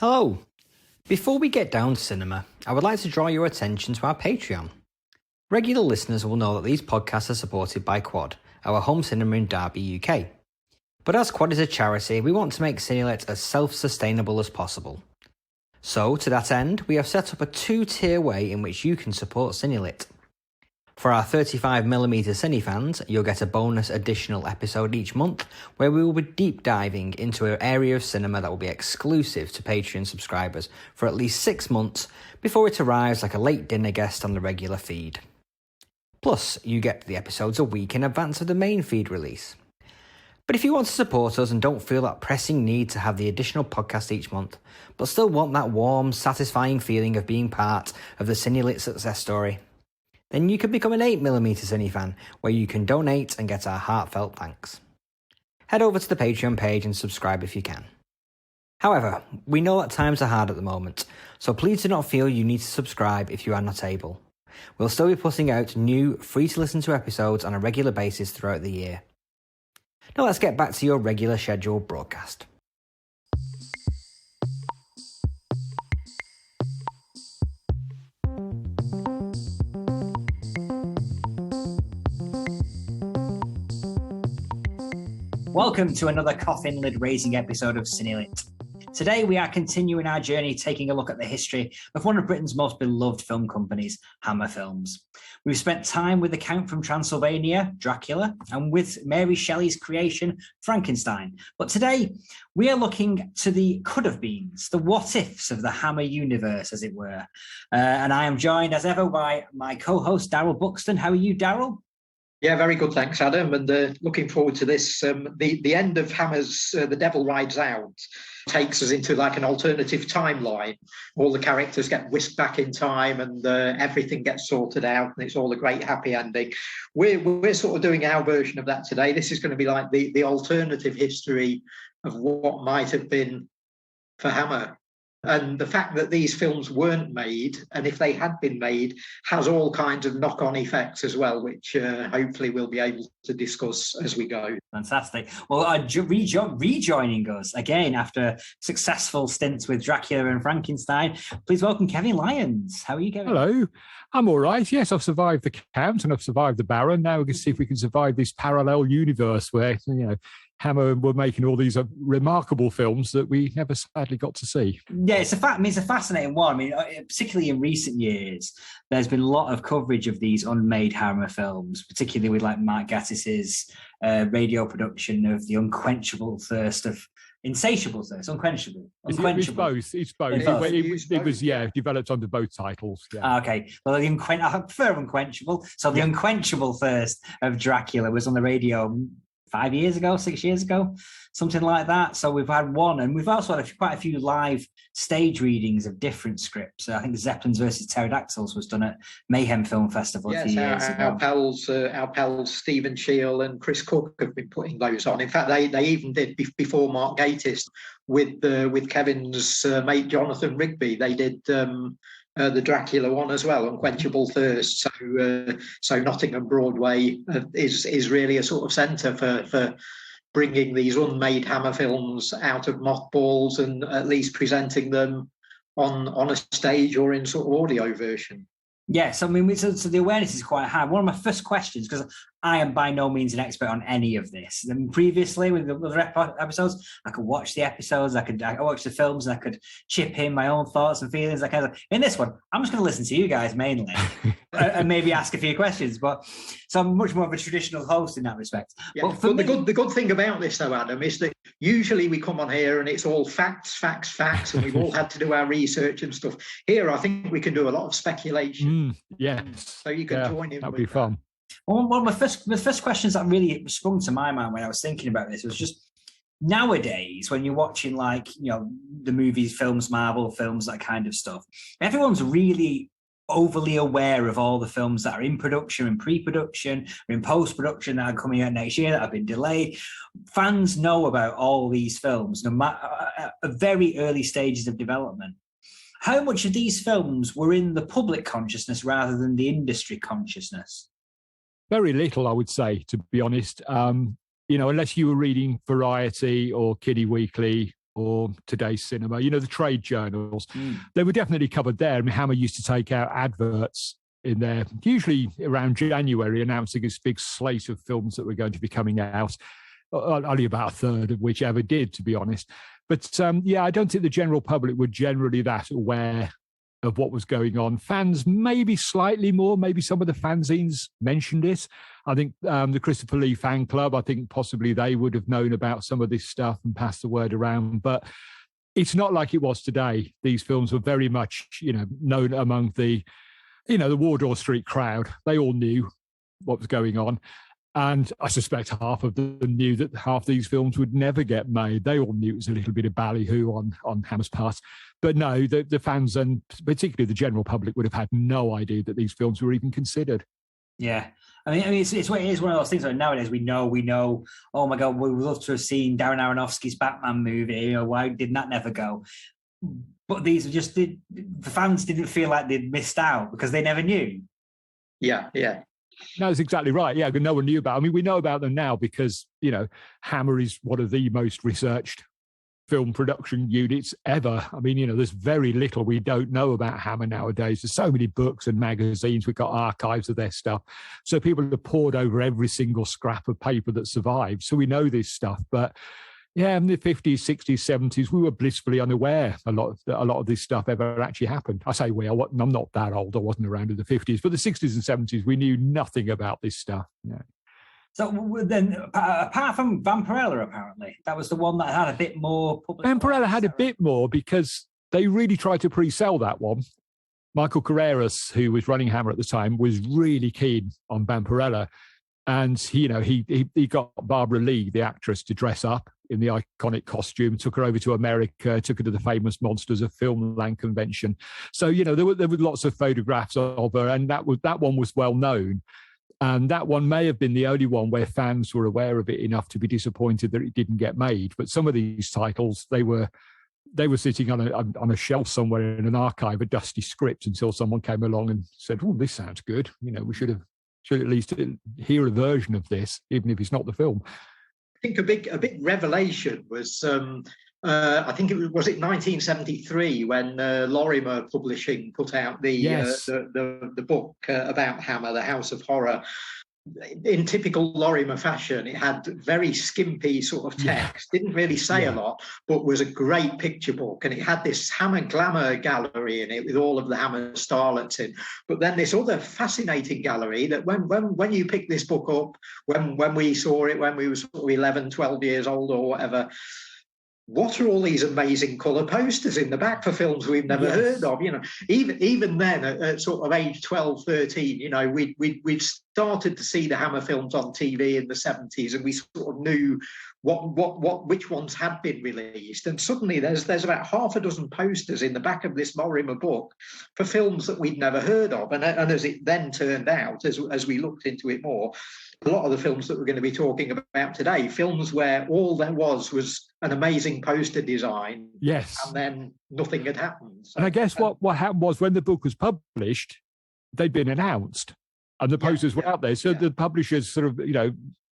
Hello. Before we get down to cinema, I would like to draw your attention to our Patreon. Regular listeners will know that these podcasts are supported by Quad, our home cinema in Derby, UK. But as Quad is a charity, we want to make Cinelit as self-sustainable as possible. So, to that end, we have set up a two-tier way in which you can support Cinelit. For our 35mm Cine fans, you'll get a bonus additional episode each month where we will be deep diving into an area of cinema that will be exclusive to Patreon subscribers for at least 6 months before it arrives like a late dinner guest on the regular feed. Plus, you get the episodes a week in advance of the main feed release. But if you want to support us and don't feel that pressing need to have the additional podcast each month, but still want that warm, satisfying feeling of being part of the Cinelit success story, then you can become an 8mm Cine fan, where you can donate and get our heartfelt thanks. Head over to the Patreon page and subscribe if you can. However, we know that times are hard at the moment, so please do not feel you need to subscribe if you are not able. We'll still be putting out new, free-to-listen-to episodes on a regular basis throughout the year. Now let's get back to your regular scheduled broadcast. Welcome to another coffin lid raising episode of Cinelit. Today we are continuing our journey taking a look at the history of one of Britain's most beloved film companies, Hammer Films. We've spent time with the Count from Transylvania, Dracula, and with Mary Shelley's creation, Frankenstein. But today we are looking to the could-have-beens, the what-ifs of the Hammer universe, as it were. And I am joined as ever by my co-host, Daryl Buxton. How are you, Daryl? Yeah, very good, thanks, Adam. And looking forward to this. The end of Hammer's The Devil Rides Out takes us into like an alternative timeline. All the characters get whisked back in time and everything gets sorted out and it's all a great happy ending. We're sort of doing our version of that today. This is going to be like the alternative history of what might have been for Hammer. And the fact that these films weren't made, and if they had been made, has all kinds of knock-on effects as well, which hopefully we'll be able to discuss as we go. Fantastic. Well, rejoining us again after successful stints with Dracula and Frankenstein, please welcome Kevin Lyons. How are you, Kevin? Hello. I'm all right. Yes, I've survived the Count and I've survived the Baron. Now we can see if we can survive this parallel universe where, Hammer were making all these remarkable films that we never sadly got to see. Yeah, it's a fascinating one. I mean, particularly in recent years, there's been a lot of coverage of these unmade Hammer films, particularly with like Mark Gatiss's radio production of the unquenchable thirst of insatiable thirst, unquenchable. It's both. It was developed under both titles. Yeah. Okay. Well, I prefer unquenchable. So the unquenchable thirst of Dracula was on the radio 5 years ago, 6 years ago, something like that. So we've had one, and we've also had quite a few live stage readings of different scripts. I think Zeppelins versus Pterodactyls was done at Mayhem Film Festival a few years ago. Our pals Stephen Shiel and Chris Cook have been putting those on. In fact, they even did before Mark Gatiss with Kevin's mate Jonathan Rigby. They did the Dracula one as well, Unquenchable Thirst. So Nottingham Broadway is really a sort of centre for bringing these unmade Hammer films out of mothballs and at least presenting them on a stage or in sort of audio version. Yes, I mean, so the awareness is quite high. One of my first questions, because I am by no means an expert on any of this. And previously, with the other episodes, I could watch the episodes, I watch the films, and I could chip in my own thoughts and feelings. In this one, I'm just going to listen to you guys mainly, and maybe ask a few questions. So I'm much more of a traditional host in that respect. Yeah. But the good thing about this, though, Adam, is that usually we come on here and it's all facts, and we've all had to do our research and stuff. Here, I think we can do a lot of speculation. Yes. So you can join in. That'd be fun. Well, one of the first questions that really sprung to my mind when I was thinking about this was just nowadays when you're watching the movies, films, Marvel films, that kind of stuff, everyone's really overly aware of all the films that are in production and pre-production or in post-production that are coming out next year that have been delayed. Fans know about all these films, no matter at very early stages of development. How much of these films were in the public consciousness rather than the industry consciousness? Very little, I would say, to be honest. Unless you were reading Variety or Kiddie Weekly, or Today's Cinema, you know, the trade journals. They were definitely covered there. I mean, Hammer used to take out adverts in there, usually around January, announcing this big slate of films that were going to be coming out. Only about a third of which ever did, to be honest. But I don't think the general public were generally that aware of what was going on. Fans maybe slightly more, maybe some of the fanzines mentioned it. I think the Christopher Lee fan club, I think possibly they would have known about some of this stuff and passed the word around. But it's not like it was today. These films were very much, you know, known among the, you know, the Wardour Street crowd. They all knew what was going on. And I suspect half of them knew that half these films would never get made. They all knew it was a little bit of ballyhoo on Hammer's part. But no, the fans and particularly the general public would have had no idea that these films were even considered. Yeah. I mean, it's one of those things that nowadays we know, oh my God, we would love to have seen Darren Aronofsky's Batman movie. You know, why did that never go? But these are just, the fans didn't feel like they'd missed out because they never knew. Yeah. No, that's exactly right. Yeah, no one knew about. I mean, we know about them now because, you know, Hammer is one of the most researched film production units ever. I mean, you know, there's very little we don't know about Hammer nowadays. There's so many books and magazines. We've got archives of their stuff. So people have poured over every single scrap of paper that survived. So we know this stuff. But yeah, in the 50s, 60s, 70s, we were blissfully unaware a lot of this stuff ever actually happened. I say I'm not that old. I wasn't around in the 50s, but the 60s and 70s, we knew nothing about this stuff. Yeah. So then, apart from Vampirella, apparently, that was the one that had a bit more public. Vampirella had a bit more because they really tried to pre-sell that one. Michael Carreras, who was running Hammer at the time, was really keen on Vampirella. And, you know, he got Barbara Lee, the actress, to dress up in the iconic costume, took her over to America, took her to the famous Monsters of Filmland convention. So, you know, there were lots of photographs of her, and that one was well known. And that one may have been the only one where fans were aware of it enough to be disappointed that it didn't get made. But some of these titles, they were sitting on a shelf somewhere in an archive, a dusty script, until someone came along and said, "Oh, this sounds good. You know, we should at least hear a version of this, even if it's not the film." I think a big revelation was I think it was 1973 when Lorimer Publishing put out the book about Hammer, The House of Horror. In typical Lorimer fashion, it had very skimpy sort of text, didn't really say a lot, but was a great picture book. And it had this Hammer glamour gallery in it with all of the Hammer starlets in. But then this other fascinating gallery that when you pick this book up, when we saw it, when we were sort of 11, 12 years old or whatever, what are all these amazing colour posters in the back for films we've never heard of? You know, even then at sort of age 12, 13, you know, we'd started to see the Hammer films on TV in the 70s, and we sort of knew which ones had been released. And suddenly there's about half a dozen posters in the back of this Lorimer book for films that we'd never heard of. And as it then turned out, as we looked into it more, a lot of the films that we're going to be talking about today, films where all there was an amazing poster design, and then nothing had happened. So, and I guess what happened was when the book was published, they'd been announced, and the posters were out there. So the publishers sort of, you know,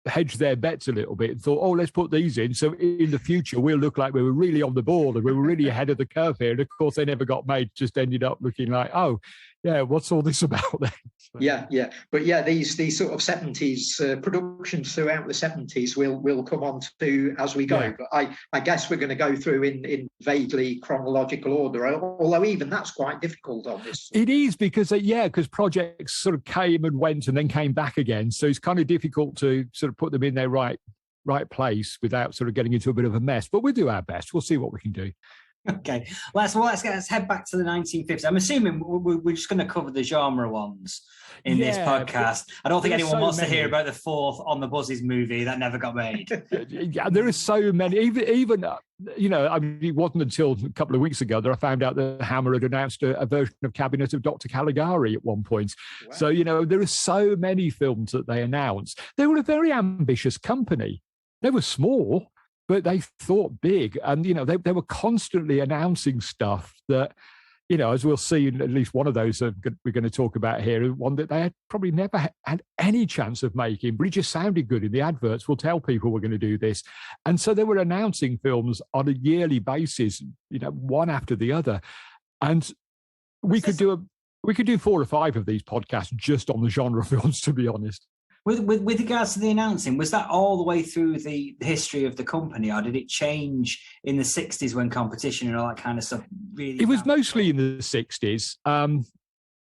hedged their bets a little bit and thought, oh, let's put these in. So in the future, we'll look like we were really on the ball and we were really ahead of the curve here. And of course, they never got made, just ended up looking like, oh, yeah, what's all this about then? So. Yeah. But yeah, these sort of 70s productions throughout the 70s we'll come on to as we go. Yeah. But I guess we're going to go through in vaguely chronological order, although even that's quite difficult on this. It is because projects sort of came and went and then came back again. So it's kind of difficult to sort of put them in their right place without sort of getting into a bit of a mess. But we'll do our best. We'll see what we can do. Okay, let's head back to the 1950s. I'm assuming we're just going to cover the genre ones in this podcast. I don't think anyone wants to hear about the fourth On the Buzzes movie that never got made. Yeah, there are so many. Even you know, I mean, it wasn't until a couple of weeks ago that I found out that Hammer had announced a version of Cabinet of Dr. Caligari at one point. Wow. So, you know, there are so many films that they announced. They were a very ambitious company. They were small, but they thought big, and you know they were constantly announcing stuff that, as we'll see in at least one of those that we're going to talk about here, one that they had probably never had any chance of making, but it just sounded good in the adverts. We'll tell people we're going to do this. And so they were announcing films on a yearly basis, one after the other. And we could do 4 or 5 of these podcasts just on the genre films, to be honest. With regards to the announcing, was that all the way through the history of the company, or did it change in the 60s when competition and all that kind of stuff really? It was mostly in the 60s.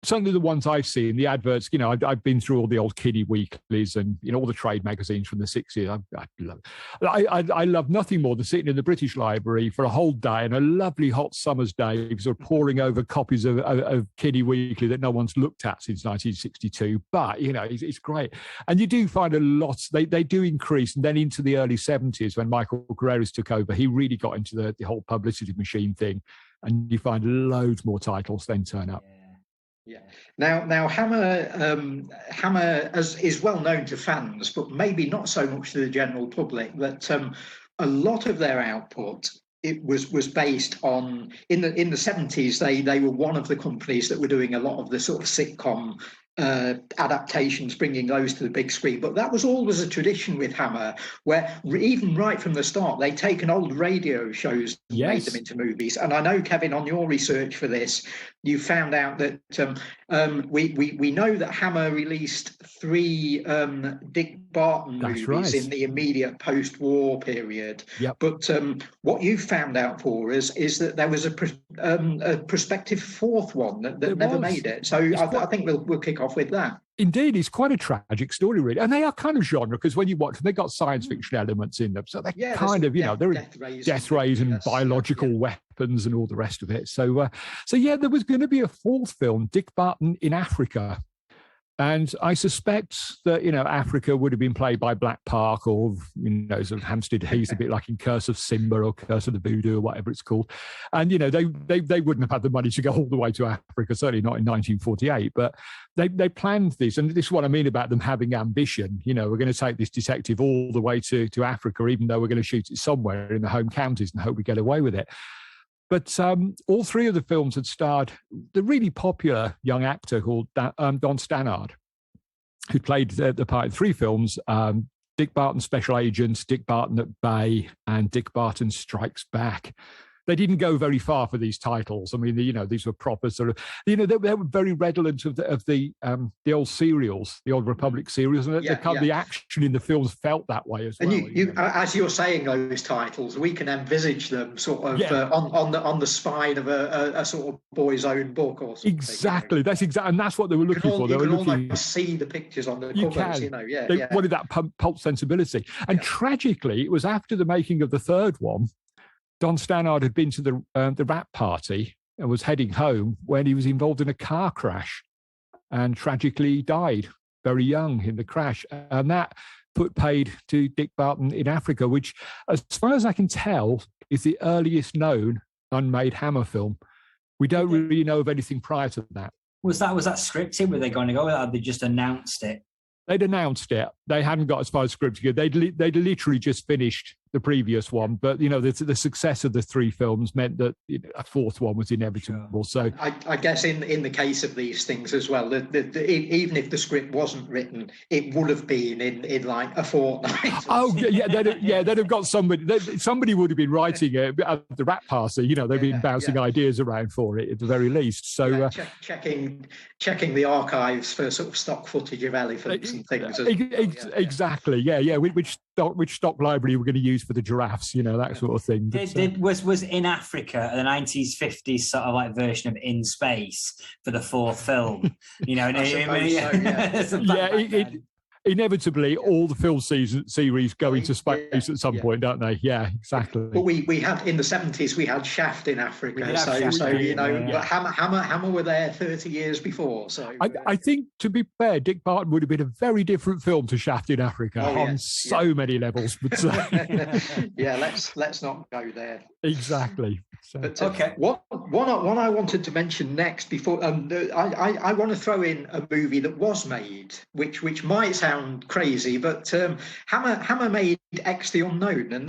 Certainly the ones I've seen, the adverts, I've been through all the old kiddie weeklies and, all the trade magazines from the 60s. I love nothing more than sitting in the British Library for a whole day and a lovely hot summer's day, sort of poring over copies of kiddie weekly that no one's looked at since 1962. But, it's great. And you do find a lot, they do increase. And then into the early 70s, when Michael Carreras took over, he really got into the whole publicity machine thing. And you find loads more titles then turn up. Yeah. Now Hammer is well known to fans, but maybe not so much to the general public. That a lot of their output was based on in the 70s. They were one of the companies that were doing a lot of the sort of sitcom adaptations, bringing those to the big screen. But that was always a tradition with Hammer, where even right from the start, they'd taken old radio shows and made them into movies. And I know, Kevin, on your research for this, you found out that we know that Hammer released 3 Dick Barton movies in the immediate post-war period. Yep. But what you found out for us is that there was a prospective 4th one that never made it. So I think we'll kick off with that. Indeed, it's quite a tragic story, really. And they are kind of genre, because when you watch them, they've got science fiction elements in them. So they're kind of, they're death rays and biological weapons and all the rest of it. So there was going to be a 4th film, Dick Barton in Africa. And I suspect that, Africa would have been played by Black Park or, sort of Hampstead Heath, a bit like in Curse of Simba or Curse of the Voodoo or whatever it's called. And, they wouldn't have had the money to go all the way to Africa, certainly not in 1948. But they planned this. And this is what I mean about them having ambition. We're going to take this detective all the way to Africa, even though we're going to shoot it somewhere in the home counties and hope we get away with it. But all 3 of the films had starred the really popular young actor called Don Stannard, who played the part in 3 films, Dick Barton Special Agent, Dick Barton at Bay, and Dick Barton Strikes Back. They didn't go very far for these titles. I mean, these were proper sort of, they were very redolent of the old serials, the old Republic serials, and the action in the films felt that way as well. And you as you're saying those titles, we can envisage them sort of on the spine of a sort of boy's own book or something. Exactly, and that's what they were looking for. They were looking. Almost see the pictures on the covers. They wanted that pulp sensibility, and tragically, it was after the making of the 3rd one. Don Stannard had been to the wrap party and was heading home when he was involved in a car crash and tragically died very young in the crash. And that put paid to Dick Barton in Africa, which, as far as I can tell, is the earliest known unmade Hammer film. We don't really know of anything prior to that. Was that scripted? Were they going to go with that, or they just announced it? They'd announced it. They hadn't got as far as scripting. They'd literally just finished the previous one, but the success of the 3 films meant that a 4th one was inevitable. So I guess in the case of these things as well, even if the script wasn't written, it would have been in like a fortnight. Oh they'd have got somebody. Somebody would have been writing it at the rap party. They've been bouncing ideas around for it at the very least. So checking the archives for sort of stock footage of elephants and things. Exactly. Yeah. Which stock library we're going to use for the giraffes, that sort of thing. Was in Africa the 1950s sort of like version of In Space for the 4th film? Inevitably, all the film series go into space at some point, don't they? Yeah, exactly. But we had in the 70s, we had Shaft in Africa. But Hammer were there 30 years before. So I think, to be fair, Dick Barton would have been a very different film to Shaft in Africa on so many levels. But let's not go there. Exactly. So. But one I wanted to mention next before I want to throw in a movie that was made, which might sound crazy, but Hammer made X the Unknown, and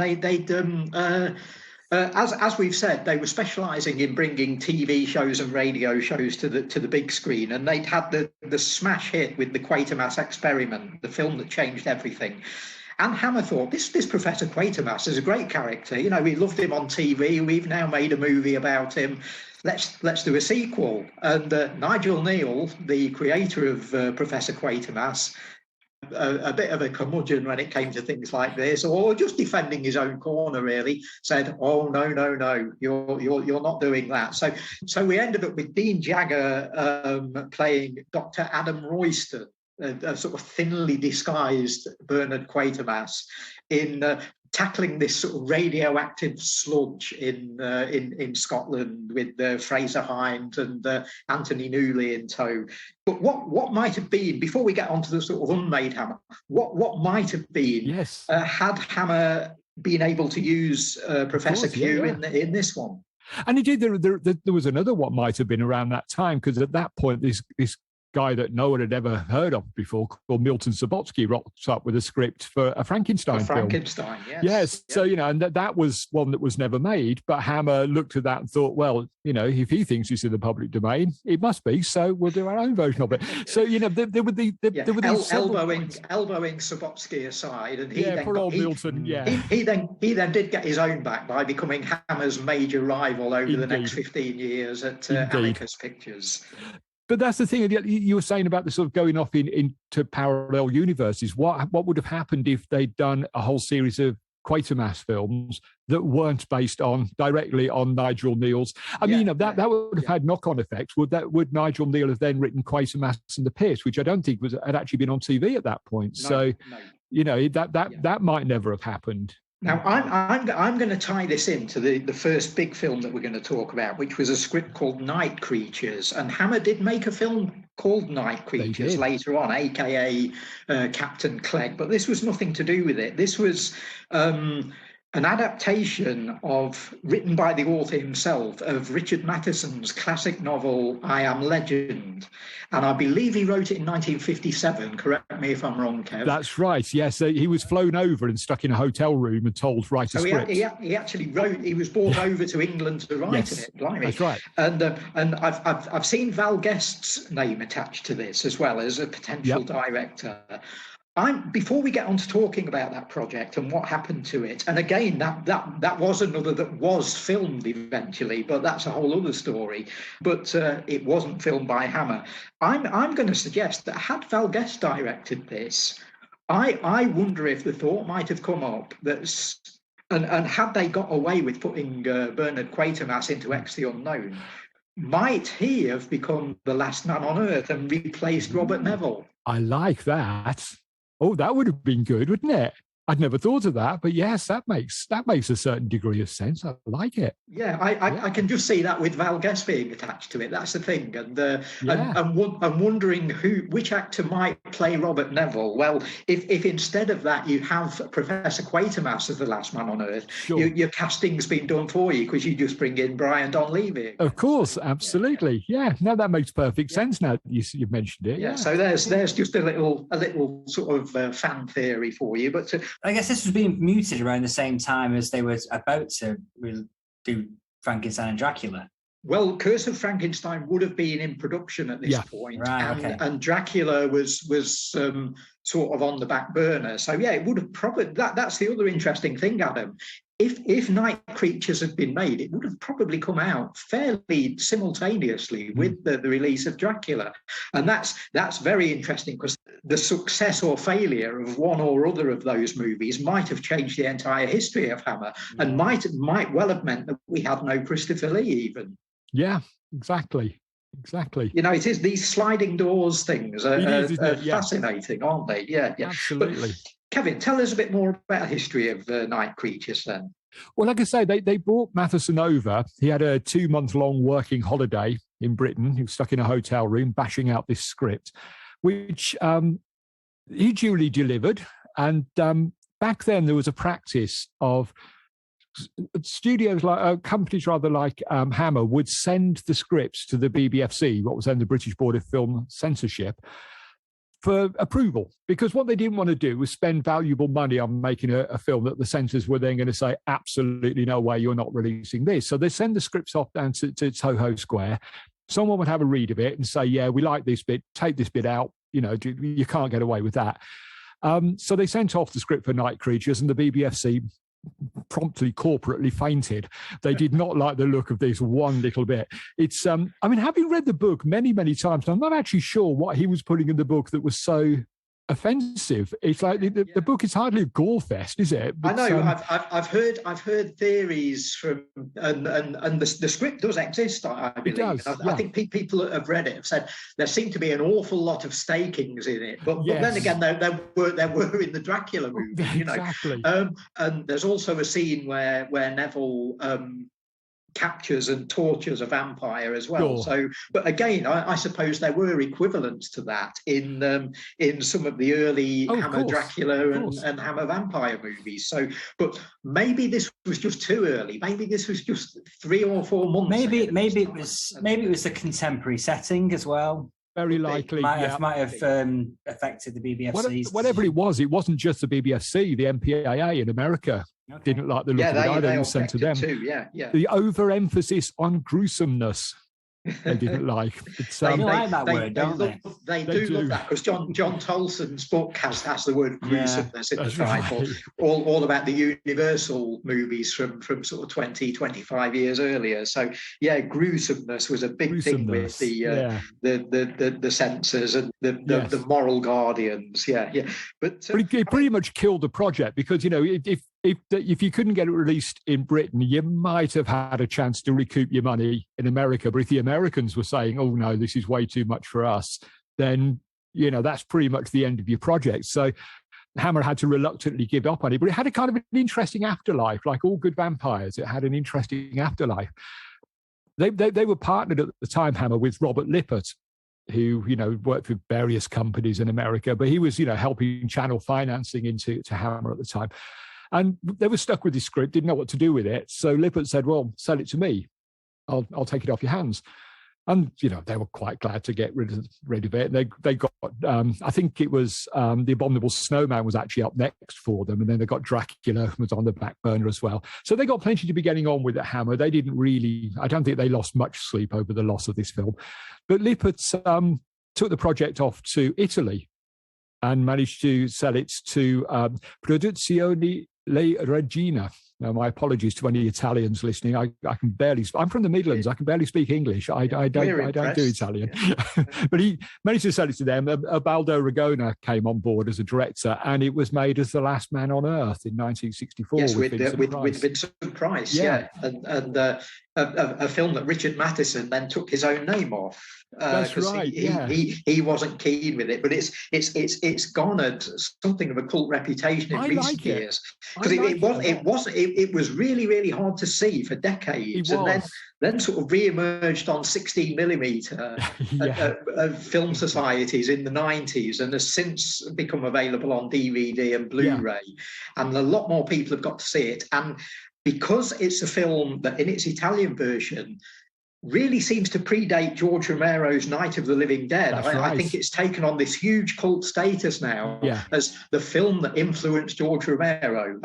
As we've said, they were specialising in bringing TV shows and radio shows to the big screen, and they'd had the smash hit with the Quatermass Experiment, the film that changed everything. And Hammer thought, this Professor Quatermass is a great character. You know, we loved him on TV. We've now made a movie about him. Let's do a sequel. And Nigel Neal, the creator of Professor Quatermass, a bit of a curmudgeon when it came to things like this, or just defending his own corner, really, said, "Oh no, you're not doing that." So we ended up with Dean Jagger playing Dr. Adam Royston, a sort of thinly disguised Bernard Quatermass, in tackling this sort of radioactive sludge in Scotland with Fraser Hines and Anthony Newley in tow. But what might have been, before we get onto the sort of unmade Hammer, what might have been had Hammer been able to use Professor Q in this one? And indeed, there was another what might have been around that time, because at that point, this guy that no one had ever heard of before, called Milton Subotsky, rocks up with a script for a Frankenstein film. Frankenstein, yes. Yes. So, you know, and that was one that was never made. But Hammer looked at that and thought, well, you know, if he thinks it's in the public domain, it must be. So we'll do our own version of it. So, you know, there were these elbowing Subotsky aside, and he then did get his own back by becoming Hammer's major rival over the next 15 years at Amicus Pictures. But that's the thing you were saying about the sort of going off into parallel universes. What would have happened if they'd done a whole series of Quatermass films that weren't based directly on Nigel Neal's? I mean, you know, that would have had knock-on effects. Would Nigel Neal have then written Quatermass and the Piss, which I don't think had actually been on TV at that point? You know, that might never have happened. Now, I'm going to tie this into the first big film that we're going to talk about, which was a script called Night Creatures. And Hammer did make a film called Night Creatures later on, a.k.a. Captain Clegg. But this was nothing to do with it. This was an adaptation written by the author himself, of Richard Matheson's classic novel, I Am Legend. And I believe he wrote it in 1957. Correct me if I'm wrong, Kev. That's right. Yes, he was flown over and stuck in a hotel room and told write a script. He actually wrote. He was brought over to England to write it. Blimey. That's right. And I've seen Val Guest's name attached to this as well as a potential director. Before we get on to talking about that project and what happened to it, and again, that was another that was filmed eventually, but that's a whole other story. But it wasn't filmed by Hammer. I'm going to suggest that had Val Guest directed this, I wonder if the thought might have come up that, and had they got away with putting Bernard Quatermass into X the Unknown, might he have become the last man on Earth and replaced Robert Neville? I like that. Oh, that would have been good, wouldn't it? I'd never thought of that, but yes, that makes a certain degree of sense. I like it. Yeah, I can just see that with Val Guest being attached to it. That's the thing, and wondering which actor might play Robert Neville. Well, if instead of that you have Professor Quatermass as the last man on Earth, your casting's been done for you because you just bring in Brian Donlevy. Of course, absolutely. Yeah, no, that makes perfect sense now that you've mentioned it. Yeah. So there's just a little sort of fan theory for you, but. I guess this was being mooted around the same time as they were about to do Frankenstein and Dracula. Well, Curse of Frankenstein would have been in production at this point, and Dracula was sort of on the back burner. So yeah, it would have probably that's the other interesting thing, Adam. If Night Creatures had been made, it would have probably come out fairly simultaneously with the release of Dracula. And that's very interesting because the success or failure of one or other of those movies might have changed the entire history of Hammer and might well have meant that we had no Christopher Lee even. Yeah, exactly. You know, it is these sliding doors things are fascinating, aren't they? Yeah. Absolutely. But, Kevin, tell us a bit more about the history of Night Creatures then. Well, like I say, they brought Matheson over. He had a 2-month-long working holiday in Britain. He was stuck in a hotel room bashing out this script, which he duly delivered. And back then there was a practice of studios companies like Hammer would send the scripts to the BBFC, what was then the British Board of Film Censorship. for approval, because what they didn't want to do was spend valuable money on making a film that the censors were then going to say, absolutely no way, you're not releasing this. So they send the scripts off down to Soho Square. Someone would have a read of it and say, yeah, we like this bit, take this bit out. You can't get away with that. So they sent off the script for Night Creatures, and the BBFC promptly corporately fainted. They did not like the look of this one little bit. It's having read the book many times, I'm not actually sure what he was putting in the book that was so offensive. It's like the book is hardly a gore fest, is it? But, I know. I've heard theories from, and the script does exist. I believe. It does, I think people that have read it have said there seemed to be an awful lot of stakings in it. But then again, there were in the Dracula movie. Exactly. And there's also a scene where Neville captures and tortures a vampire as well. Sure. So, but again, I suppose there were equivalents to that in some of the early Hammer Dracula and Hammer vampire movies. So, but maybe this was just too early. Maybe this was just 3 or 4 months. Maybe it was the contemporary setting as well. Very likely. Might have affected the BBFC's. Whatever it wasn't just the BBFC, the MPAA in America. Okay. Didn't like the look of it either. It was sent to them. Too, the overemphasis on gruesomeness they didn't like. They like that word, don't they? They do love that, because John Tolson's book has the word gruesomeness in the title. Right. All about the Universal movies from sort of 20, 25 years earlier. So gruesomeness was a big thing with the censors and the moral guardians. But it pretty much killed the project, because if you couldn't get it released in Britain, you might have had a chance to recoup your money in America. But if the Americans were saying, oh, no, this is way too much for us, then, that's pretty much the end of your project. So Hammer had to reluctantly give up on it. But it had a kind of an interesting afterlife, like all good vampires. It had an interesting afterlife. They were partnered at the time, Hammer, with Robert Lippert, who, worked with various companies in America. But he was, helping channel financing into Hammer at the time. And they were stuck with this script, didn't know what to do with it. So Lippert said, well, sell it to me. I'll take it off your hands. And, they were quite glad to get rid of it. They got, I think it was The Abominable Snowman was actually up next for them. And then they got Dracula was on the back burner as well. So they got plenty to be getting on with at Hammer. They didn't really, I don't think they lost much sleep over the loss of this film. But Lippert took the project off to Italy and managed to sell it to Produzioni La Regina. Now, my apologies to any Italians listening. I can barely. I'm from the Midlands. I can barely speak English. I don't do Italian. Yeah. But he managed to sell it to them. Baldo Ragona came on board as a director, and it was made as The Last Man on Earth in 1964. Yes, with Vincent Price. Yeah. And a film that Richard Matheson then took his own name off. That's right. He wasn't keen with it, but it's garnered something of a cult reputation in recent years, because it was really, really hard to see for decades, and then sort of re-emerged on 16mm film societies in the 90s, and has since become available on DVD and Blu-ray, and a lot more people have got to see it. And because it's a film that in its Italian version really seems to predate George Romero's Night of the Living Dead. I think it's taken on this huge cult status now as the film that influenced George Romero.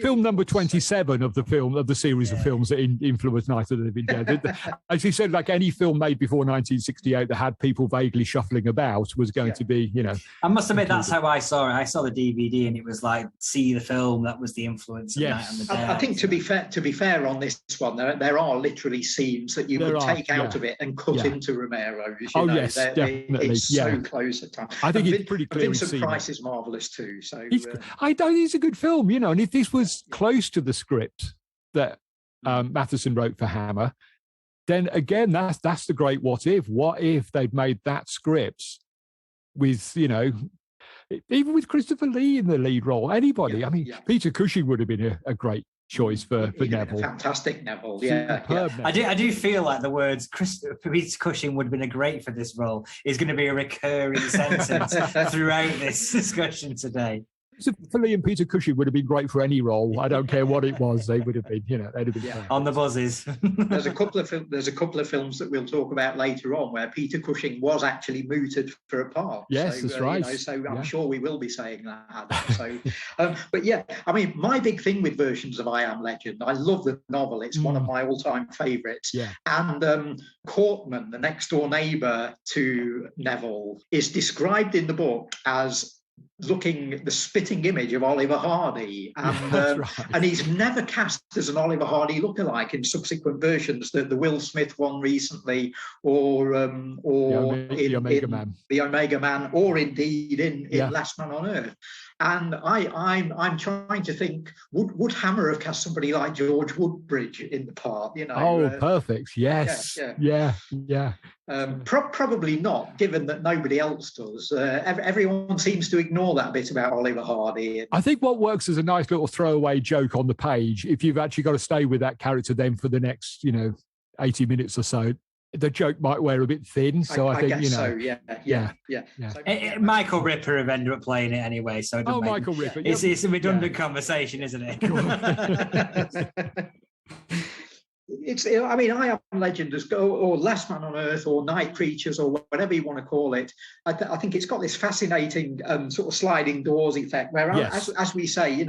Film number 27 of the series of films that influenced Night of the Living Dead. As you said, like any film made before 1968 that had people vaguely shuffling about was going to be, I must admit, that's how I saw it. I saw the DVD and it was like, see the film, that was the influence of Night of the Dead. I think to be fair on this one, there are literally scenes that you could take out of it and cut into Romero's. Yes, definitely. It's so close at times. I think it's pretty clear. Vincent Price is marvellous too. So I don't think it's a good film, and if this was close to the script that Matheson wrote for Hammer, then again, that's the great what if. What if they'd made that script with, even with Christopher Lee in the lead role, anybody. Peter Cushing would have been a great choice for Neville. Fantastic Neville, Neville. I do feel like the words Peter Cushing would have been great for this role is going to be a recurring sentence throughout this discussion today. For Lee and Peter Cushing would have been great for any role. I don't care what it was. They would have been, they'd have been on the buzzes. There's a couple of films that we'll talk about later on where Peter Cushing was actually mooted for a part. Yes, that's right. I'm sure we will be saying that, Adam. So, but yeah, I mean, my big thing with versions of I Am Legend, I love the novel. It's one of my all-time favourites. Yeah. And Courtman, the next-door neighbour to Neville, is described in the book as the spitting image of Oliver Hardy, and and he's never cast as an Oliver Hardy lookalike in subsequent versions, the Will Smith one recently, or the Omega Man, or indeed in Last Man on Earth. And I'm trying to think, would Hammer have cast somebody like George Woodbridge in the part? Perfect. Yes. Yeah. Probably not, given that nobody else does. Everyone seems to ignore that bit about Oliver Hardy. I think what works as a nice little throwaway joke on the page, if you've actually got to stay with that character then for the next, 80 minutes or so, the joke might wear a bit thin. So I think, guess so. Yeah. So, Michael Ripper have ended up playing it anyway. So Michael Ripper. It's a redundant conversation, isn't it? I Am Legend or Last Man on Earth or Night Creatures or whatever you want to call it. I think it's got this fascinating sort of sliding doors effect where, as we say,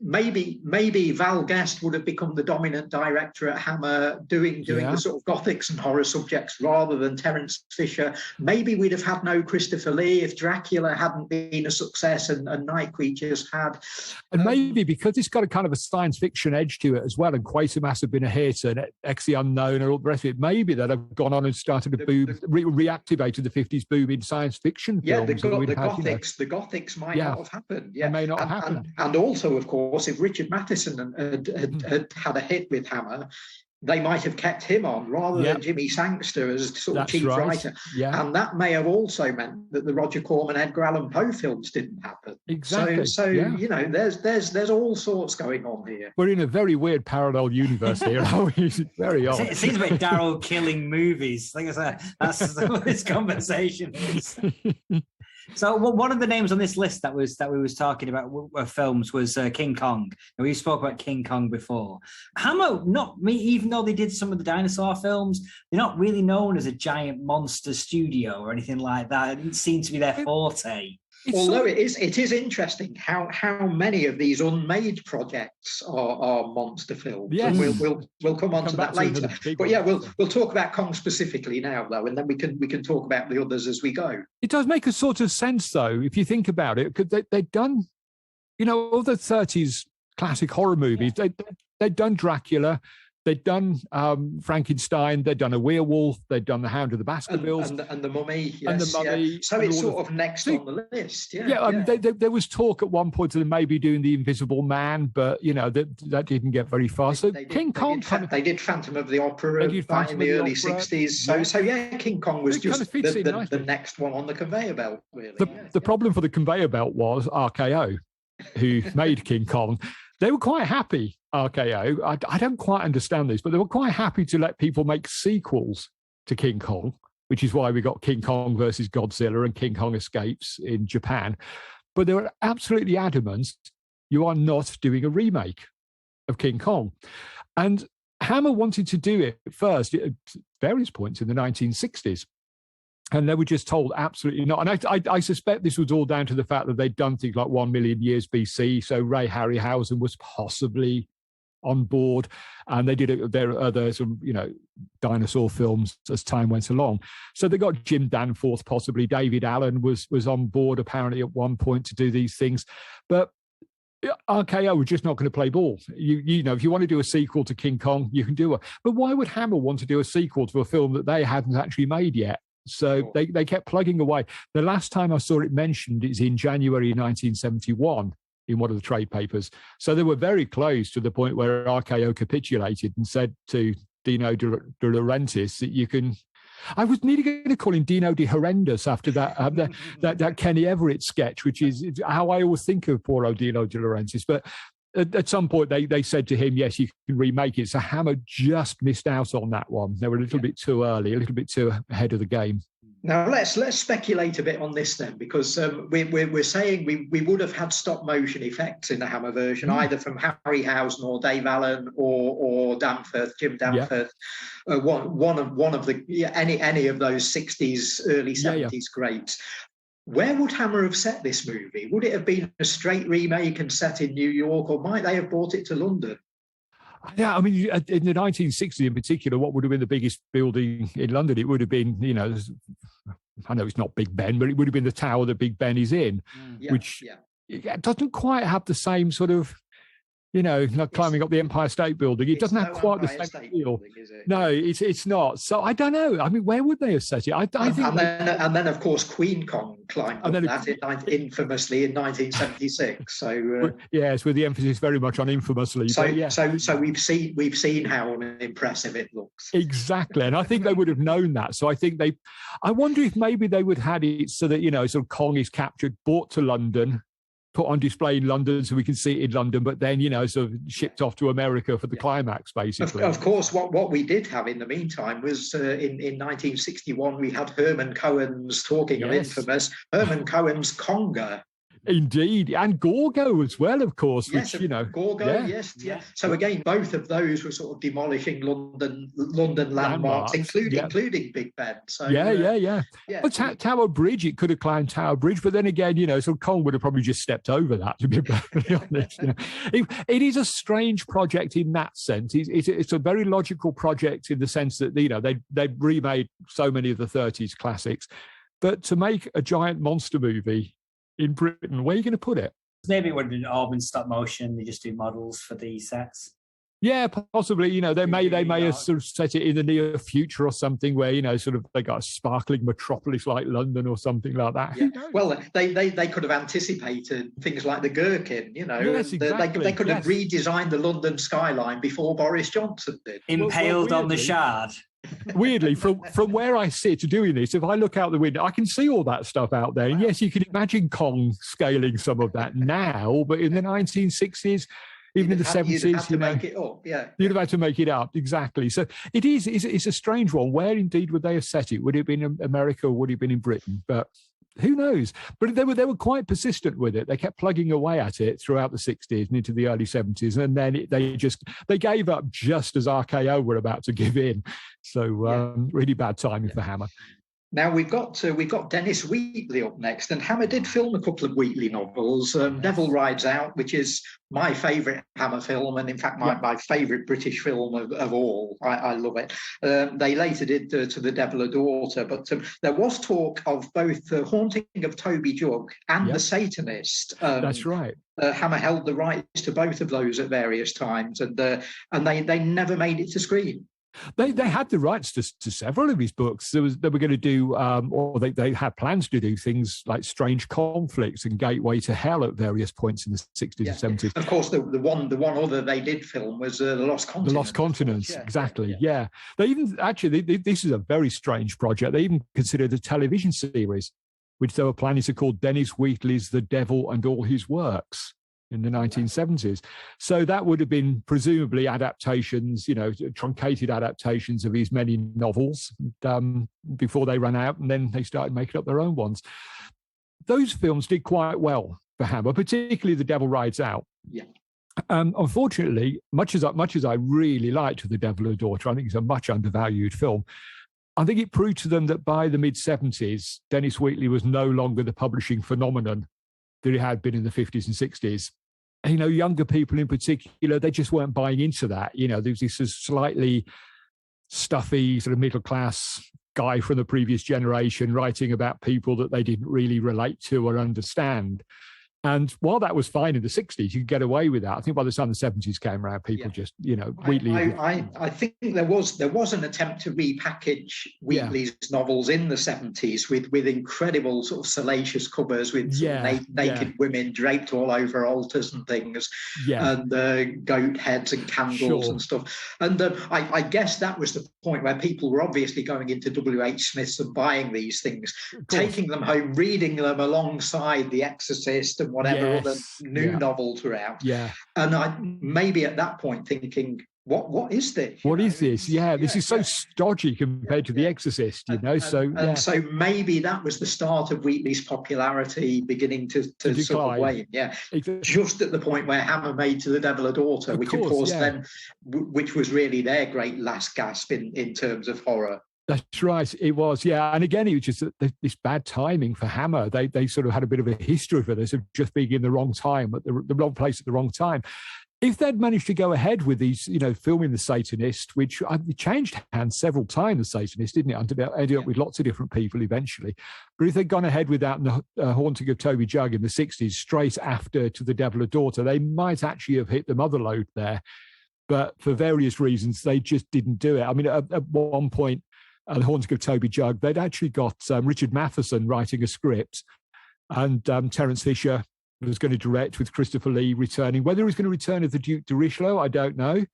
maybe Val Guest would have become the dominant director at Hammer, doing the sort of gothics and horror subjects rather than Terence Fisher. Maybe we'd have had no Christopher Lee if Dracula hadn't been a success and Night Creatures had. And maybe because it's got a kind of a science fiction edge to it as well, and Quatermass have been a hit, and X the Unknown and all the rest of it, maybe that have gone on and started a boom, reactivated the 50s boom in science fiction films. The Gothics might not have happened. Yeah, they may not have happened. And also, of course, if Richard Matheson had a hit with Hammer, they might have kept him on rather than Jimmy Sangster as sort of chief writer. Yeah. And that may have also meant that the Roger Corman, Edgar Allan Poe films didn't happen. Exactly. So there's all sorts going on here. We're in a very weird parallel universe here. It's very odd. It seems like Daryl killing movies. Like I said, that's what this conversation is. So one of the names on this list that we was talking about films was King Kong. And we spoke about King Kong before. Hammer, even though they did some of the dinosaur films, they're not really known as a giant monster studio or anything like that. It didn't seem to be their forte. Although it is interesting how many of these Unmade projects are monster films. Yes. And we'll come on to that later. But we'll talk about Kong specifically now, though, and then we can talk about the others as we go. It does make a sort of sense, though, if you think about it, because they'd done, all the 30s classic horror movies. They'd done Dracula. They'd done Frankenstein. They'd done a werewolf. They'd done the Hound of the Baskervilles and the Mummy. Yes, and the Mummy. Yeah. So it's sort of next on the list. There was talk at one point of them maybe doing the Invisible Man, but that didn't get very far. So King Kong, they did Phantom of the Opera in the early '60s. King Kong was just the next one on the conveyor belt. Really, the problem for the conveyor belt was RKO, who made King Kong. They were quite happy, RKO. I don't quite understand this, but they were quite happy to let people make sequels to King Kong, which is why we got King Kong versus Godzilla and King Kong Escapes in Japan. But they were absolutely adamant, you are not doing a remake of King Kong. And Hammer wanted to do it first at various points in the 1960s. And they were just told absolutely not. And I suspect this was all down to the fact that they'd done things like 1 million years BC. So Ray Harryhausen was possibly on board, and they did their other dinosaur films as time went along. So they got Jim Danforth, possibly David Allen was on board apparently at one point to do these things, but RKO were just not going to play ball. If you want to do a sequel to King Kong, you can do it. But why would Hammer want to do a sequel to a film that they hadn't actually made yet? So they kept plugging away. The last time I saw it mentioned is in January 1971 in one of the trade papers. So they were very close to the point where RKO capitulated and said to Dino De Laurentiis that you can... I was nearly going to call him Dino De Horrendous after that Kenny Everett sketch, which is how I always think of poor old Dino De Laurentiis. But at some point, they said to him, yes, you can remake it. So Hammer just missed out on that one. They were a little bit too early, a little bit too ahead of the game. Now let's speculate a bit on this then, because we're saying we would have had stop motion effects in the Hammer version, either from Harryhausen or Dave Allen or Jim Danforth, one of the any of those 60s, early 70s greats. Where would Hammer have set this movie? Would it have been a straight remake and set in New York, or might they have brought it to London? Yeah, I mean, in the 1960s in particular, what would have been the biggest building in London? It would have been, I know it's not Big Ben, but it would have been the tower that Big Ben is in, which doesn't quite have the same sort of, like climbing up the Empire State Building. It doesn't have quite the same feel. No, it's not. So I don't know. I mean, where would they have set it? I think. And then, of course, Queen Kong climbed up that infamously in 1976. So yes, with the emphasis very much on infamously. So we've seen how impressive it looks. Exactly, and I think they would have known that. So I wonder if maybe they would have had it so that sort of Kong is captured, brought to London, put on display in London so we can see it in London, but then, sort of shipped off to America for the climax, basically. Of course, what we did have in the meantime was in 1961, we had Herman Cohen's, talking of infamous, Herman Cohen's Conga. Indeed, and Gorgo as well, of course. Yes, which, Gorgo, yes. So again, both of those were sort of demolishing London landmarks, including Big Ben. So yeah. But Tower Bridge, it could have climbed Tower Bridge, but then again, so Kong would have probably just stepped over that. To be perfectly honest, it is a strange project in that sense. It's a very logical project in the sense that they remade so many of the 30s classics, but to make a giant monster movie in Britain, where are you going to put it? Maybe it would have been all in stop motion. They just do models for the sets. Yeah, possibly. They may have sort of set it in the near future or something where sort of they got a sparkling metropolis like London or something like that. Yeah. Well, they could have anticipated things like the Gherkin. Yes, exactly. They could have redesigned the London skyline before Boris Johnson did. Impaled on the Shard. Weirdly, from where I sit doing this, if I look out the window, I can see all that stuff out there. And yes, you can imagine Kong scaling some of that now, but in the 1960s, even in the 70s, you'd have to make it up. Yeah, you'd have had to make it up, exactly. So it's a strange one. Where indeed would they have set it? Would it have been in America or would it have been in Britain? But who knows? But they were quite persistent with it. They kept plugging away at it throughout the 60s and into the early 70s, and then they gave up just as RKO were about to give in. So really bad timing for Hammer. Now we've got Dennis Wheatley up next, and Hammer did film a couple of Wheatley novels. Devil Rides Out, which is my favourite Hammer film, and in fact my favourite British film of all. I love it. They later did To the Devil a Daughter, but there was talk of both The Haunting of Toby Jug and The Satanist. That's right. Hammer held the rights to both of those at various times, and they never made it to screen. They had the rights to several of his books. They were going to do, or they had plans to do things like Strange Conflicts and Gateway to Hell at various points in the 60s and 70s. Of course, the one other they did film was The Lost Continent. The Lost Continents, exactly. Yeah. They even this is a very strange project. They even considered a television series, which they were planning to call Dennis Wheatley's The Devil and All His Works in the 1970s. So that would have been presumably adaptations, truncated adaptations of his many novels before they ran out, and then they started making up their own ones. Those films did quite well for Hammer, particularly The Devil Rides Out. Yeah. Unfortunately, much as I really liked The Devil and Daughter, I think it's a much undervalued film. I think it proved to them that by the mid-70s, Dennis Wheatley was no longer the publishing phenomenon that he had been in the 50s and 60s. And, younger people in particular, they just weren't buying into that. There was this slightly stuffy sort of middle-class guy from the previous generation writing about people that they didn't really relate to or understand. And while that was fine in the 60s, you could get away with that. I think by the time the 70s came around, people just, Wheatley. I think there was an attempt to repackage Wheatley's novels in the 70s with incredible sort of salacious covers with naked women draped all over altars and things, and goat heads and candles and stuff. And I guess that was the point where people were obviously going into W.H. Smith's and buying these things, taking them home, reading them alongside The Exorcist and whatever other new novels were out. Yeah. And I maybe at that point thinking, what is this? What is this? Yeah, this is so stodgy compared to The Exorcist, you know. So maybe that was the start of Wheatley's popularity beginning to sort of wane. Yeah, just at the point where Hammer made To the Devil a Daughter, which was really their great last gasp in terms of horror. That's right. It was, yeah. And again, it was just this bad timing for Hammer. They sort of had a bit of a history for this of just being in the wrong time, at the wrong place at the wrong time. If they'd managed to go ahead with these, you know, filming The Satanist, which changed hands several times, The Satanist, didn't it? Ended up with lots of different people eventually. But if they'd gone ahead with that and the Haunting of Toby Jug in the 60s, straight after To the Devil a Daughter, they might actually have hit the mother lode there. But for various reasons, they just didn't do it. I mean, at one point, The Haunting of Toby Jug, they'd actually got Richard Matheson writing a script, and Terence Fisher was going to direct, with Christopher Lee returning. Whether he was going to return as the Duke de Richelieu, I don't know.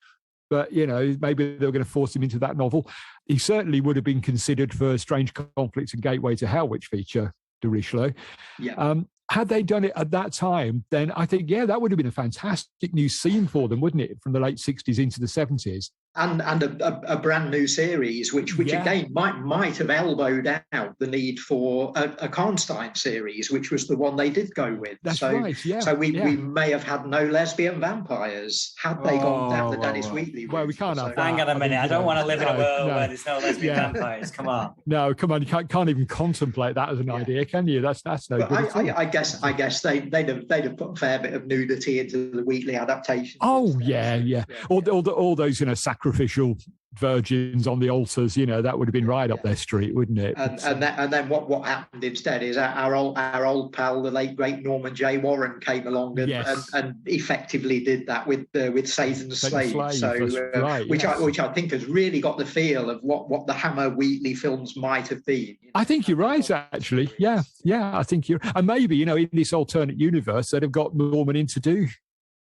But, you know, maybe they were going to force him into that novel. He certainly would have been considered for Strange Conflicts and Gateway to Hell, which feature de Richelieu. Yeah. Had they done it at that time, then I think, that would have been a fantastic new scene for them, wouldn't it? From the late 60s into the 70s. And a brand new series, which again might have elbowed out the need for a Karnstein series, which was the one they did go with. That's right. Yeah. So we may have had no lesbian vampires had they gone down the Dennis Wheatley route. Well, we can't have that. Hang on a minute. I don't want to live in a world where there's no lesbian vampires. Come on. No, come on. You can't even contemplate that as an idea, can you? That's no but good. I guess they'd have put a fair bit of nudity into the Wheatley adaptation. Oh yeah. All those, you know, sacrificial virgins on the altars, you know, that would have been right up their street, wouldn't it? And then what happened instead is our old pal, the late great Norman J. Warren, came along and effectively did that with Satan's Slave. So which I think has really got the feel of what the Hammer Wheatley films might have been. I think you're right, actually. Yeah, I think you're, and maybe, you know, in this alternate universe, they'd have got Norman in to do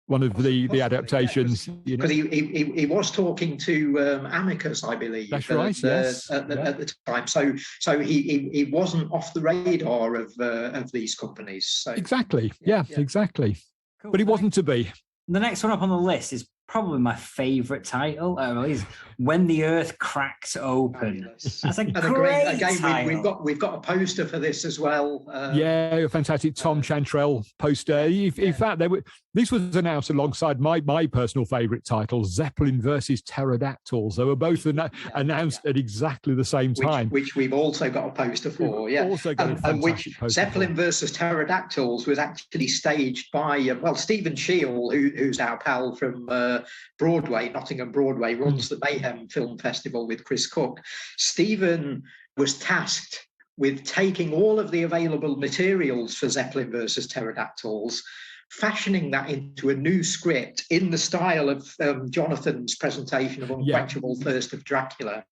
one of the adaptations. Because he was talking to Amicus, I believe. That's right. Yes. At the time, so he wasn't off the radar of these companies. So. Exactly. Yeah. Exactly. Cool. But he wasn't to be. The next one up on the list is probably my favourite title. Is When the Earth Cracks Open. That's a great title. We've got a poster for this as well. A fantastic Tom Chantrell poster. In fact, this was announced alongside my personal favourite title, Zeppelin versus Pterodactyls. They were both announced at exactly the same time. Which we've also got a poster for. We've also got a fantastic poster Zeppelin versus Pterodactyls was actually staged by Stephen Sheil, who's our pal from Broadway, Nottingham Broadway, runs the Mayhem Film Festival with Chris Cook. Stephen was tasked with taking all of the available materials for Zeppelin versus Pterodactyls, fashioning that into a new script in the style of Jonathan's presentation of Unquenchable Thirst of Dracula,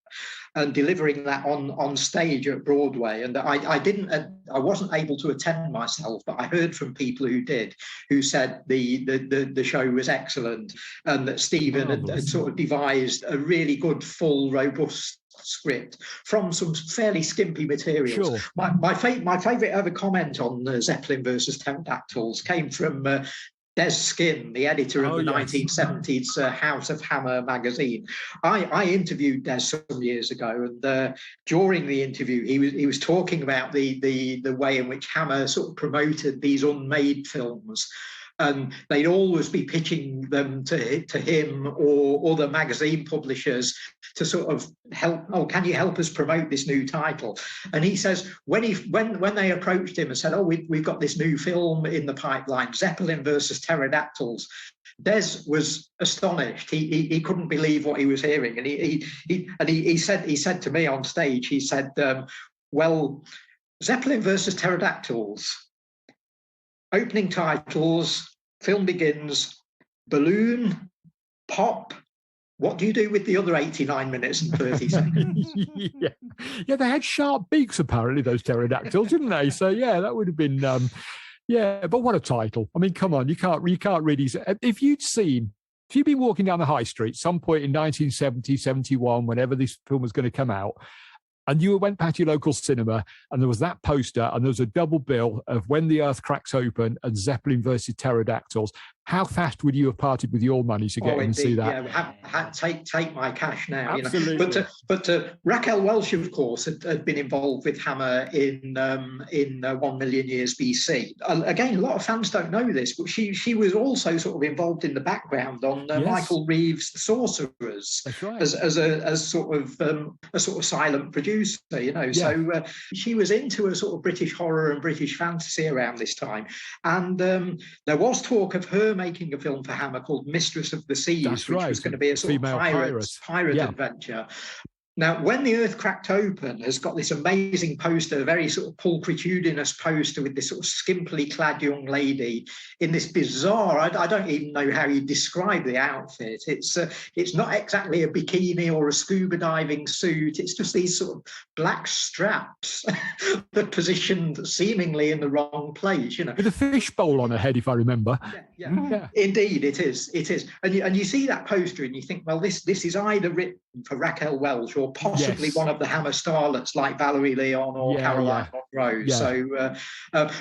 and delivering that on stage at Broadway. And I wasn't able to attend myself, but I heard from people who did, who said the show was excellent, and that Stephen had sort of devised a really good, full, robust script from some fairly skimpy materials. Sure. My favourite ever comment on Zeppelin versus Pterodactyls came from Des Skin, the editor of the 1970s House of Hammer magazine. I interviewed Des some years ago, and during the interview, he was talking about the way in which Hammer sort of promoted these unmade films. And they'd always be pitching them to him or other magazine publishers to sort of help. Oh, can you help us promote this new title? And he says when they approached him and said, "Oh, we've got this new film in the pipeline, Zeppelin versus Pterodactyls," Des was astonished. He couldn't believe what he was hearing, and he said to me on stage, he said, "Well, Zeppelin versus Pterodactyls. Opening titles, film begins, balloon, pop. What do you do with the other 89 minutes and 30 seconds?" Yeah, they had sharp beaks, apparently, those pterodactyls, didn't they? So, that would have been, but what a title. I mean, come on, you can't really say, if you'd been walking down the high street some point in 1970, 71, whenever this film was going to come out, and you went past your local cinema and there was that poster and there was a double bill of When the Earth Cracks Open and Zeppelin versus Pterodactyls, how fast would you have parted with your money to get in and see that? Yeah, take my cash now. Absolutely. You know? But Raquel Welch, of course, had been involved with Hammer in 1 million years BC. Again, a lot of fans don't know this, but she was also sort of involved in the background on Michael Reeves' The Sorcerers. That's right. as sort of a sort of silent producer. You know, so she was into a sort of British horror and British fantasy around this time, and there was talk of her making a film for Hammer called Mistress of the Seas, which was going to be a sort of pirate adventure. Now, When the Earth Cracked Open has got this amazing poster, a very sort of pulchritudinous poster with this sort of skimpily clad young lady in this bizarre, I don't even know how you describe the outfit. It's not exactly a bikini or a scuba diving suit. It's just these sort of black straps that positioned seemingly in the wrong place, you know. With a fishbowl on her head, if I remember. Yeah. Indeed, it is. And you see that poster and you think, well, this is either written for Raquel Welch or possibly one of the Hammer starlets like Valerie Leon or Caroline Monroe. Yeah. So,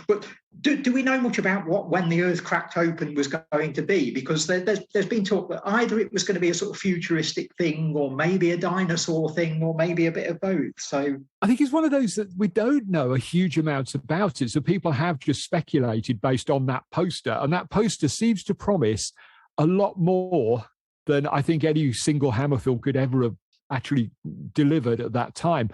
but do we know much about what When the Earth Cracked Open was going to be? Because there's been talk that either it was going to be a sort of futuristic thing, or maybe a dinosaur thing, or maybe a bit of both. So I think it's one of those that we don't know a huge amount about it. So people have just speculated based on that poster, and that poster seems to promise a lot more than I think any single Hammer film could ever have actually delivered at that time.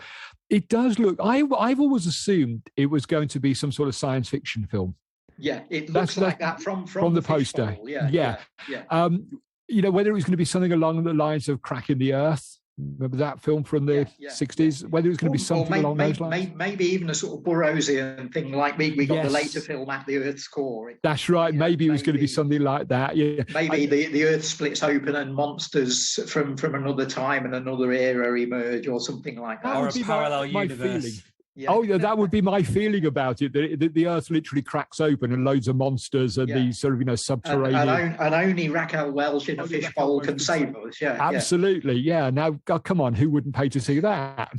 It does look, I've always assumed it was going to be some sort of science fiction film. Yeah, it looks like that from the poster. Yeah. You know, whether it was going to be something along the lines of Cracking the Earth. Remember that film from the 60s? Whether it was going to be something along those lines? Maybe even a sort of Burroughsian thing like we got the later film At the Earth's Core. That's right. Maybe it was going to be something like that. Yeah. Maybe the Earth splits open and monsters from another time and another era emerge, or something like that. Or a parallel universe. Yeah. Oh, yeah, that would be my feeling about it. The Earth literally cracks open and loads of monsters and these sort of, subterranean. And only Raquel Welch in a fishbowl can save us. Yeah, absolutely. Yeah. Now, God, come on, who wouldn't pay to see that?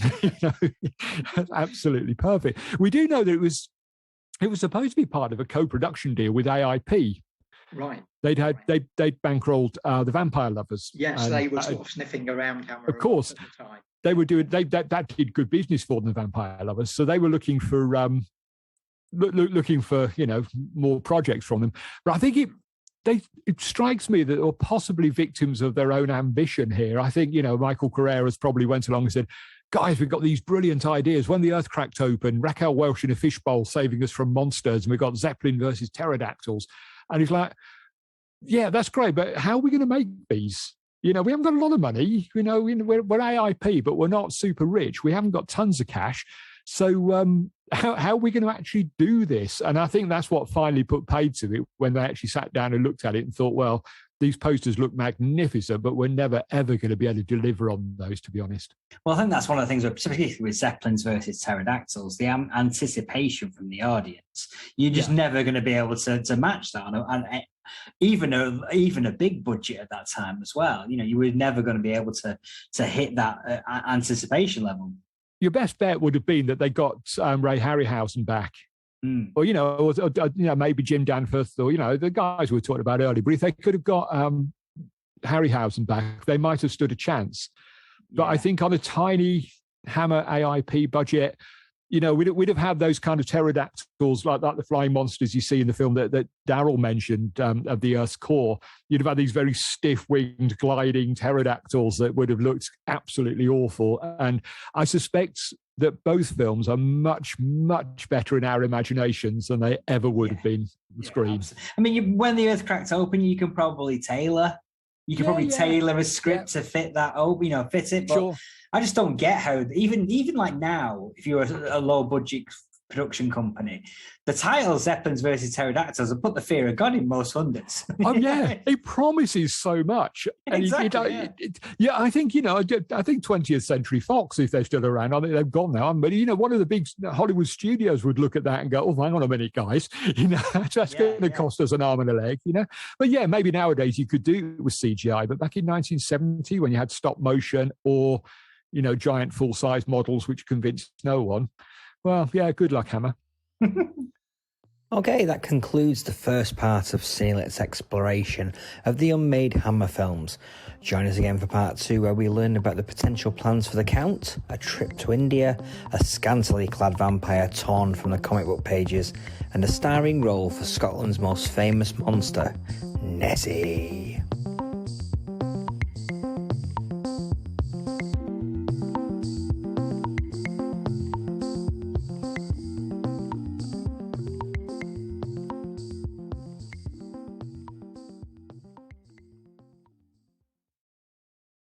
Absolutely perfect. We do know that it was supposed to be part of a co-production deal with AIP. Right. They'd bankrolled the Vampire Lovers. Yes, and they were sort of sniffing around Hammer. Of course. At the time. They were doing that did good business for them, the Vampire Lovers. So they were looking for more projects from them. But I think it strikes me that they're possibly victims of their own ambition here. I think Michael Carreras probably went along and said, "Guys, we've got these brilliant ideas. When the Earth Cracked Open, Raquel Welch in a fishbowl saving us from monsters, and we've got Zeppelin versus pterodactyls." And he's like, "Yeah, that's great, but how are we going to make these? We haven't got a lot of money. We're AIP, but we're not super rich. We haven't got tons of cash. So how are we going to actually do this?" And I think that's what finally put paid to it when they actually sat down and looked at it and thought, well, these posters look magnificent, but we're never, ever going to be able to deliver on those, to be honest. Well, I think that's one of the things, particularly with Zeppelins versus pterodactyls, the anticipation from the audience. You're just never going to be able to match that. And even a big budget at that time as well. You were never going to be able to hit that anticipation level. Your best bet would have been that they got Ray Harryhausen back. Or maybe Jim Danforth, or the guys we were talking about earlier. But if they could have got Harryhausen back, they might have stood a chance. But I think on a tiny Hammer AIP budget, we'd have had those kind of pterodactyls like the flying monsters you see in the film that Darryl mentioned of the Earth's core. You'd have had these very stiff-winged, gliding pterodactyls that would have looked absolutely awful. And I suspect that both films are much, much better in our imaginations than they ever would have been on the screen. I mean, When the Earth Cracked Open, you can probably tailor. You can probably tailor a script to fit that open, fit it. But sure. I just don't get how, even like now, if you're a low budget production company, the title Zeppelins versus Pterodactyls will put the fear of God in most funders. Oh yeah, it promises so much. And exactly. I think I think 20th Century Fox, if they're still around, I think they've gone now. But one of the big Hollywood studios would look at that and go, "Oh, hang on a minute, guys, that's going to cost us an arm and a leg." But yeah, maybe nowadays you could do it with CGI. But back in 1970, when you had stop motion or giant full-size models, which convinced no one. Well, yeah, good luck, Hammer. Okay, that concludes the first part of Cinelet's exploration of the Unmade Hammer films. Join us again for part 2, where we learn about the potential plans for the Count, a trip to India, a scantily clad vampire torn from the comic book pages, and a starring role for Scotland's most famous monster, Nessie.